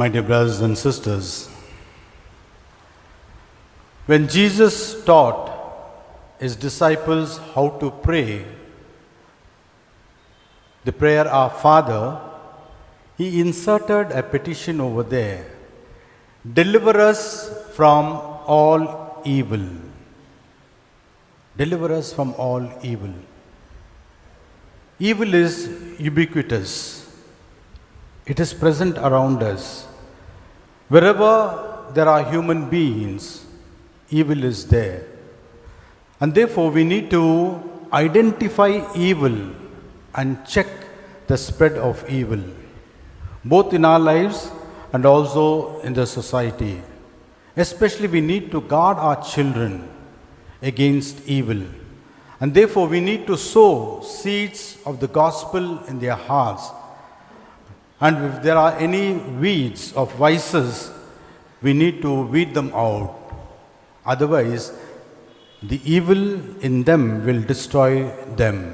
My dear brothers and sisters, when Jesus taught his disciples how to pray, the prayer Our Father, he inserted a petition over there. Deliver us from all evil. Deliver us from all evil. Evil is ubiquitous. It is present around us. Wherever there are human beings, evil is there. And therefore we need to identify evil and check the spread of evil, both in our lives and also in the society. Especially we need to guard our children against evil. And therefore we need to sow seeds of the gospel in their hearts. And if there are any weeds of vices, we need to weed them out. Otherwise, the evil in them will destroy them.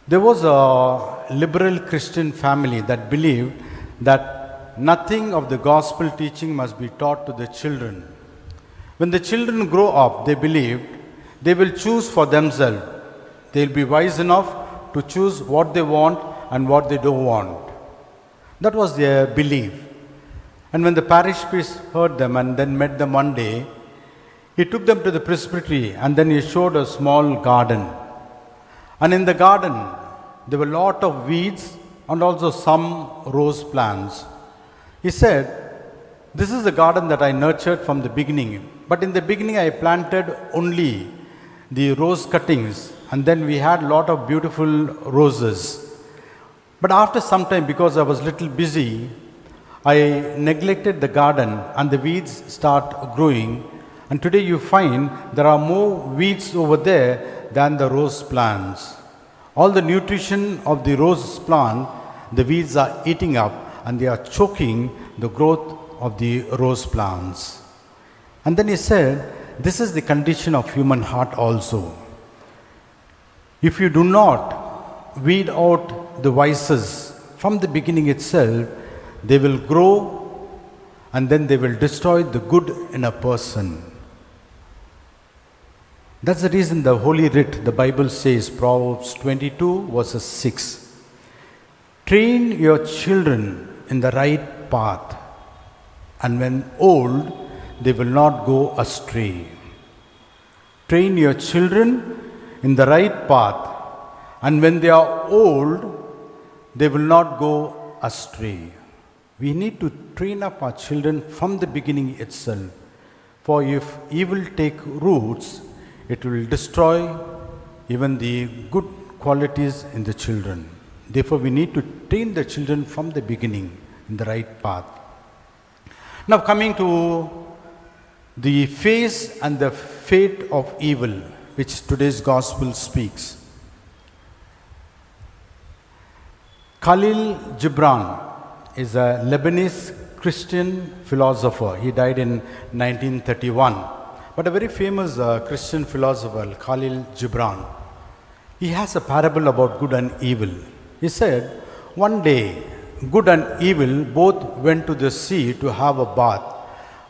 There was a liberal Christian family that believed that nothing of the gospel teaching must be taught to the children. When the children grow up, they believed they will choose for themselves. They will be wise enough to choose what they want and what they don't want. That was their belief. And when the parish priest heard them and then met them one day, he took them to the presbytery and then he showed a small garden. And in the garden, there were a lot of weeds and also some rose plants. He said, "This is the garden that I nurtured from the beginning. But in the beginning, I planted only the rose cuttings, and then we had a lot of beautiful roses. But after some time, because I was a little busy, I neglected the garden and the weeds start growing. And today you find there are more weeds over there than the rose plants. All the nutrition of the rose plant, the weeds are eating up and they are choking the growth of the rose plants." And then he said, this is the condition of human heart also. If you do not weed out the vices from the beginning itself, they will grow and then they will destroy the good in a person. That's the reason the Holy Writ, the Bible says, Proverbs 22 verses 6, "Train your children in the right path, and when old, they will not go astray." Train your children in the right path, and when they are old, they will not go astray. We need to train up our children from the beginning itself. For if evil take roots, it will destroy even the good qualities in the children. Therefore, we need to train the children from the beginning in the right path. Now, coming to the face and the fate of evil, which today's gospel speaks. Khalil Gibran is a Lebanese Christian philosopher. He died in 1931. But a very famous Christian philosopher, Khalil Gibran, he has a parable about good and evil. He said, one day, good and evil both went to the sea to have a bath.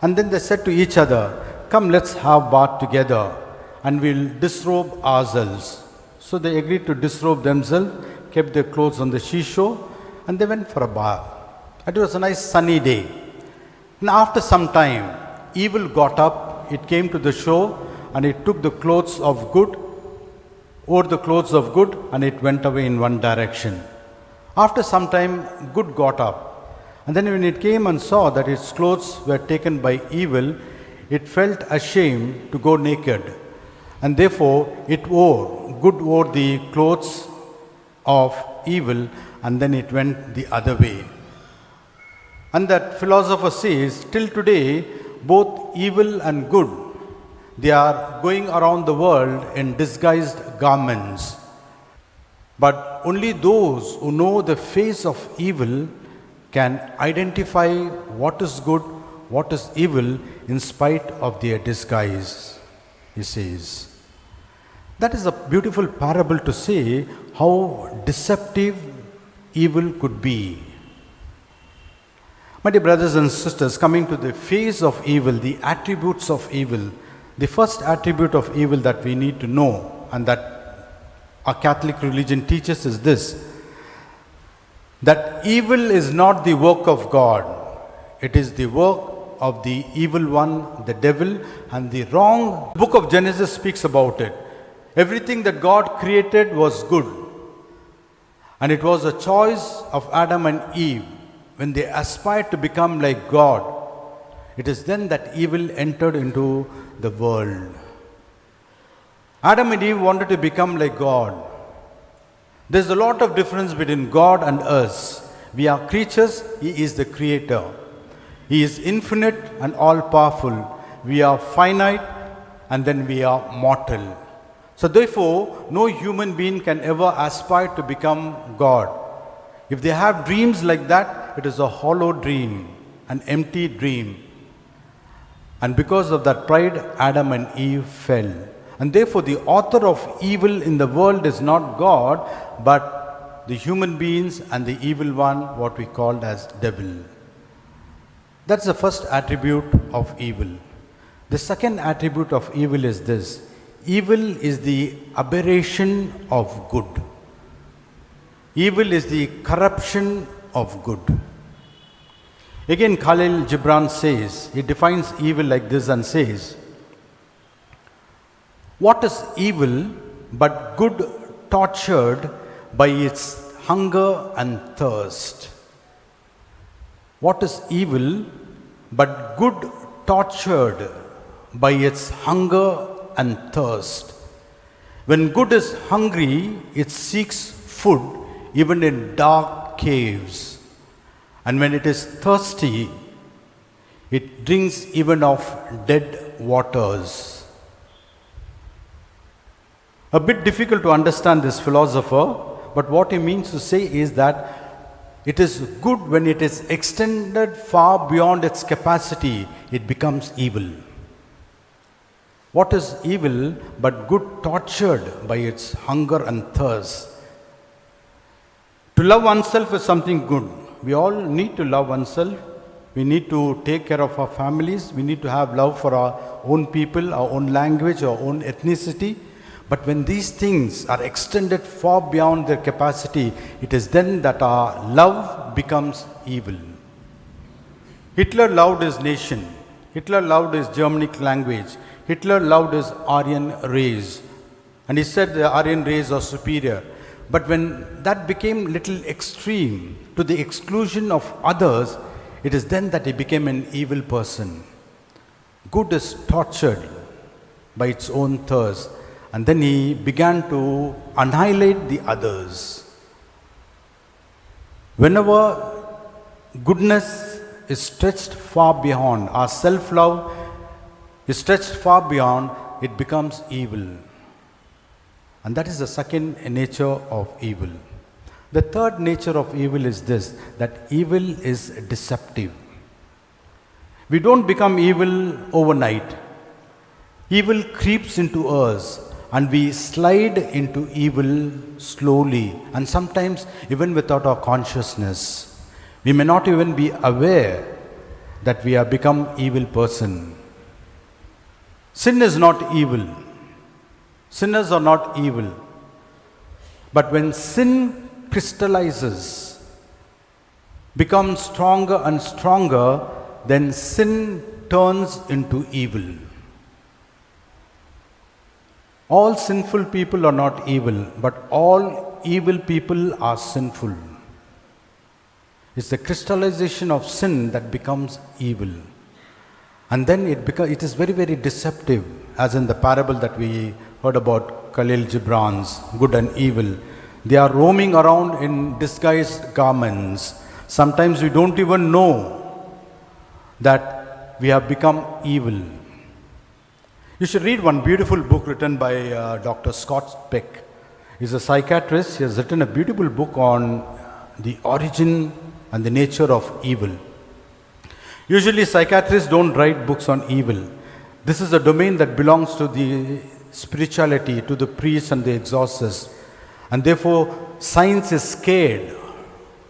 And then they said to each other, "Come, let's have bath together and we'll disrobe ourselves." So they agreed to disrobe themselves, kept their clothes on the seashore, and they went for a bath. It was a nice sunny day. And after some time, evil got up, it came to the shore, and it took the clothes of good, wore the clothes of good, and it went away in one direction. After some time, good got up. And then when it came and saw that its clothes were taken by evil, it felt ashamed to go naked. And therefore, good wore the clothes of evil, and then it went the other way. And that philosopher says, till today, both evil and good, they are going around the world in disguised garments. But only those who know the face of evil can identify what is good, what is evil, in spite of their disguise, he says. That is a beautiful parable to say how deceptive evil could be. My dear brothers and sisters, coming to the face of evil, the attributes of evil, the first attribute of evil that we need to know and that our Catholic religion teaches is this, that evil is not the work of God. It is the work of the evil one, the devil, and the wrong. The book of Genesis speaks about it. Everything that God created was good. And it was a choice of Adam and Eve. When they aspired to become like God, it is then that evil entered into the world. Adam and Eve wanted to become like God. There's a lot of difference between God and us. We are creatures, He is the creator. He is infinite and all-powerful. We are finite and then we are mortal. So therefore, no human being can ever aspire to become God. If they have dreams like that, it is a hollow dream, an empty dream. And because of that pride, Adam and Eve fell. And therefore, the author of evil in the world is not God, but the human beings and the evil one, what we called as devil. That's the first attribute of evil. The second attribute of evil is this. Evil is the aberration of good. Evil is the corruption of good. Again, Khalil Gibran says, he defines evil like this and says, what is evil but good tortured by its hunger and thirst? What is evil but good tortured by its hunger and thirst? When good is hungry, it seeks food even in dark caves. And when it is thirsty, it drinks even of dead waters. A bit difficult to understand this philosopher, but what he means to say is that it is good when it is extended far beyond its capacity, it becomes evil. What is evil but good tortured by its hunger and thirst? To love oneself is something good. We all need to love oneself. We need to take care of our families. We need to have love for our own people, our own language, our own ethnicity. But when these things are extended far beyond their capacity, it is then that our love becomes evil. Hitler loved his nation. Hitler loved his Germanic language. Hitler loved his Aryan race. And he said the Aryan race was superior. But when that became little extreme to the exclusion of others, it is then that he became an evil person. Good is tortured by its own thirst. And then he began to annihilate the others. Whenever goodness is stretched far beyond, our self-love is stretched far beyond, it becomes evil. And that is the second nature of evil. The third nature of evil is this, that evil is deceptive. We don't become evil overnight. Evil creeps into us and we slide into evil slowly and sometimes even without our consciousness. We may not even be aware that we have become evil person. Sin is not evil. Sinners are not evil. But when sin crystallizes, becomes stronger and stronger, then sin turns into evil. All sinful people are not evil, but all evil people are sinful. It's the crystallization of sin that becomes evil. And then it is very, very deceptive, as in the parable that we heard about Khalil Gibran's good and evil. They are roaming around in disguised garments. Sometimes we don't even know that we have become evil. You should read one beautiful book written by Dr. Scott Peck. He's a psychiatrist. He has written a beautiful book on the origin and the nature of evil. Usually psychiatrists don't write books on evil. This is a domain that belongs to the spirituality, to the priests and the exorcists. And therefore, science is scared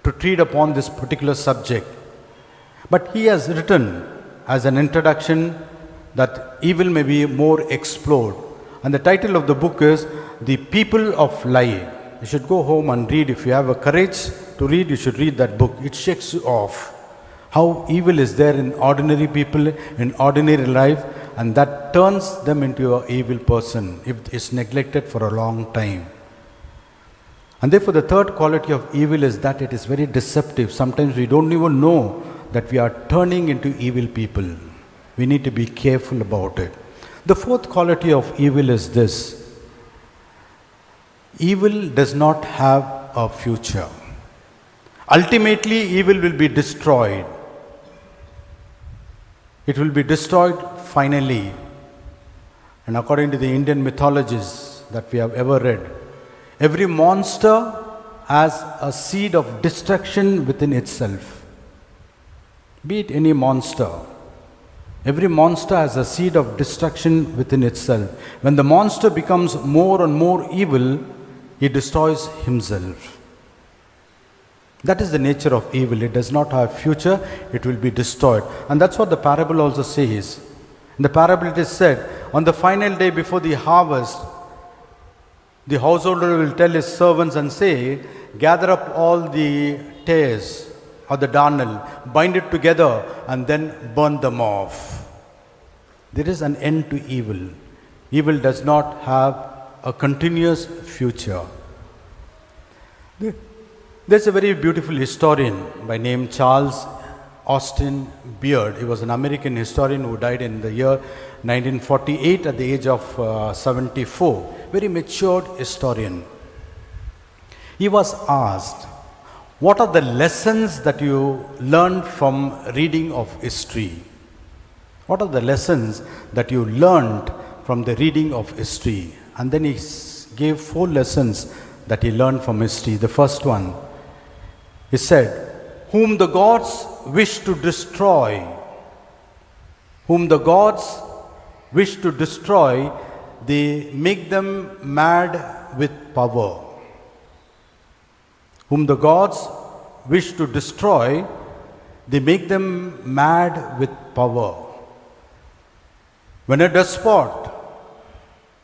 to treat upon this particular subject. But he has written as an introduction that evil may be more explored. And the title of the book is The People of Lie. You should go home and read. If you have a courage to read, you should read that book. It shakes you off. How evil is there in ordinary people, in ordinary life, and that turns them into an evil person if it's neglected for a long time. And therefore, the third quality of evil is that it is very deceptive. Sometimes we don't even know that we are turning into evil people. We need to be careful about it. The fourth quality of evil is this: evil does not have a future. Ultimately, evil will be destroyed. It will be destroyed finally. And according to the Indian mythologies that we have ever read, every monster has a seed of destruction within itself. Be it any monster. Every monster has a seed of destruction within itself. When the monster becomes more and more evil, he destroys himself. That is the nature of evil. It does not have future, it will be destroyed. And that's what the parable also says. In the parable it is said, on the final day before the harvest, the householder will tell his servants and say, gather up all the tares or the darnel, bind it together and then burn them off. There is an end to evil. Evil does not have a continuous future. There's a very beautiful historian by name Charles Austin Beard. He was an American historian who died in the year 1948 at the age of 74. Very matured historian. He was asked, what are the lessons that you learned from reading of history? What are the lessons that you learned from the reading of history? And then he gave 4 lessons that he learned from history. The first one, he said, whom the gods wish to destroy, whom the gods wish to destroy, they make them mad with power. Whom the gods wish to destroy, they make them mad with power. When a despot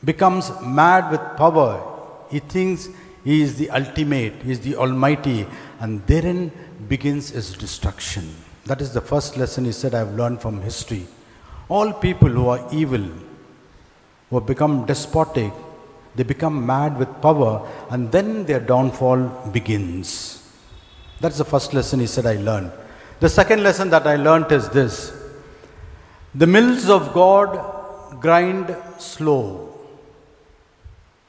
becomes mad with power, he thinks he is the ultimate, he is the almighty, and therein begins his destruction. That is the first lesson he said I have learned from history. All people who are evil, who have become despotic, they become mad with power, and then their downfall begins. That's the first lesson he said I learned. The second lesson that I learned is this: the mills of God grind slow.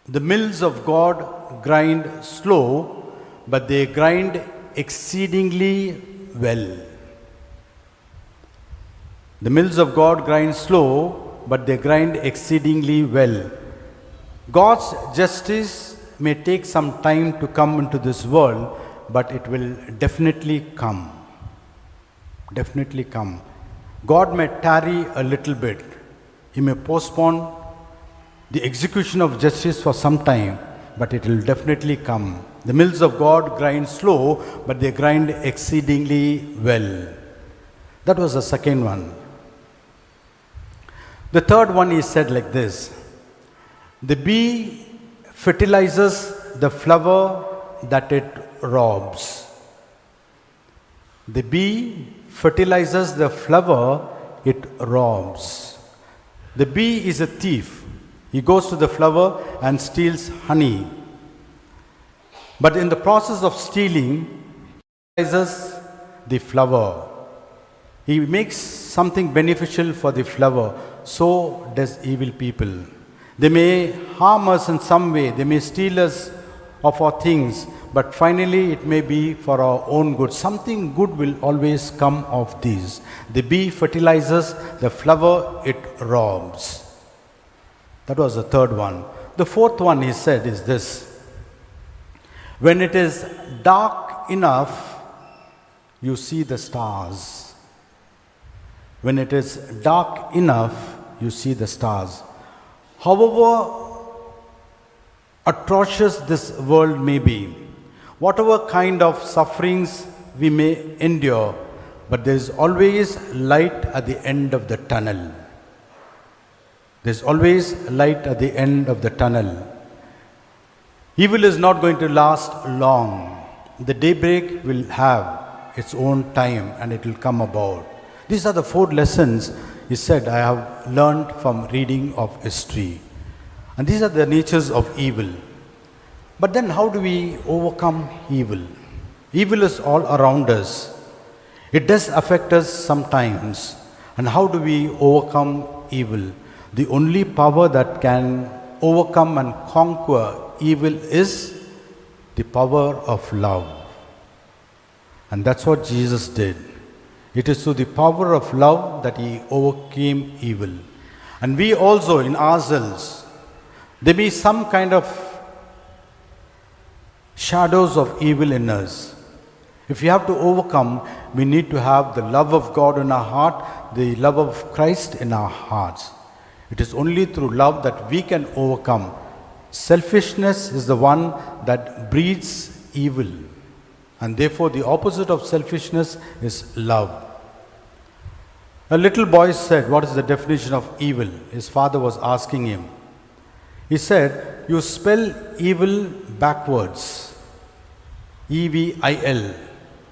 The mills of God grind slow, but they grind exceedingly well. The mills of God grind slow, but they grind exceedingly well. God's justice may take some time to come into this world, but it will definitely come. Definitely come. God may tarry a little bit. He may postpone the execution of justice for some time, but it will definitely come. The mills of God grind slow, but they grind exceedingly well. That was the second one. The third one he said like this: the bee fertilizes the flower that it robs. The bee fertilizes the flower it robs. The bee is a thief. He goes to the flower and steals honey. But in the process of stealing, he fertilizes the flower. He makes something beneficial for the flower. So does evil people. They may harm us in some way. They may steal us of our things. But finally, it may be for our own good. Something good will always come of these. The bee fertilizes, the flower it robs. That was the third one. The fourth one he said is this: when it is dark enough, you see the stars. When it is dark enough, you see the stars. However atrocious this world may be, whatever kind of sufferings we may endure, but there is always light at the end of the tunnel. There's always light at the end of the tunnel. Evil is not going to last long. The daybreak will have its own time and it will come about. These are the 4 lessons he said I have learned from reading of history. And these are the natures of evil. But then how do we overcome evil? Evil is all around us. It does affect us sometimes. And how do we overcome evil? The only power that can overcome and conquer evil is the power of love. And that's what Jesus did. It is through the power of love that he overcame evil. And we also in ourselves, there be some kind of shadows of evil in us. If we have to overcome, we need to have the love of God in our heart, the love of Christ in our hearts. It is only through love that we can overcome. Selfishness is the one that breeds evil. And therefore the opposite of selfishness is love. A little boy said, what is the definition of evil? His father was asking him. He said, you spell evil backwards. E-V-I-L.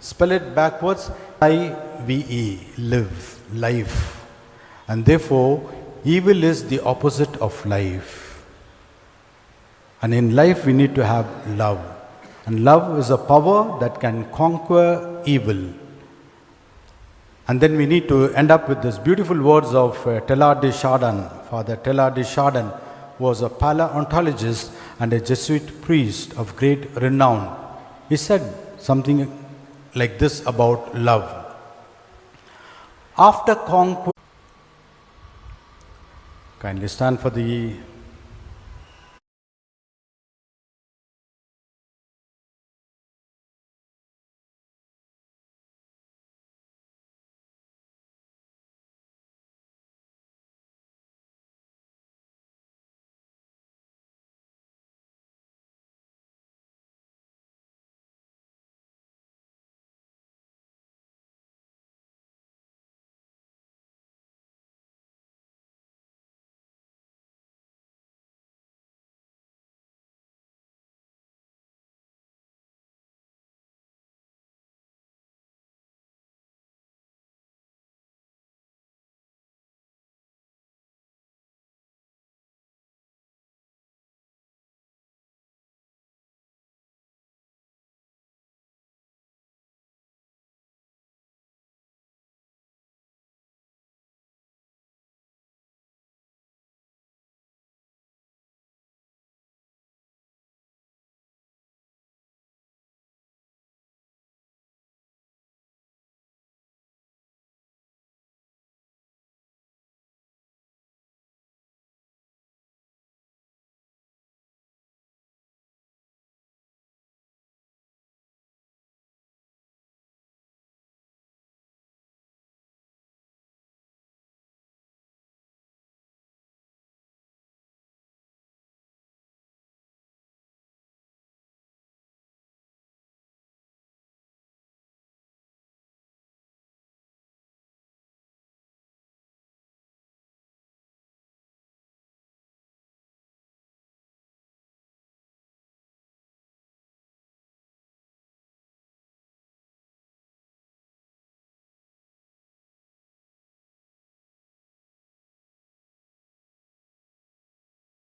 Spell it backwards. I-V-E. Live. Life. And therefore, evil is the opposite of life. And in life we need to have love. And love is a power that can conquer evil. And then we need to end up with these beautiful words of Teilhard de Chardin. Father Teilhard de Chardin was a paleontologist and a Jesuit priest of great renown. He said something like this about love. After conquest, kindly stand for the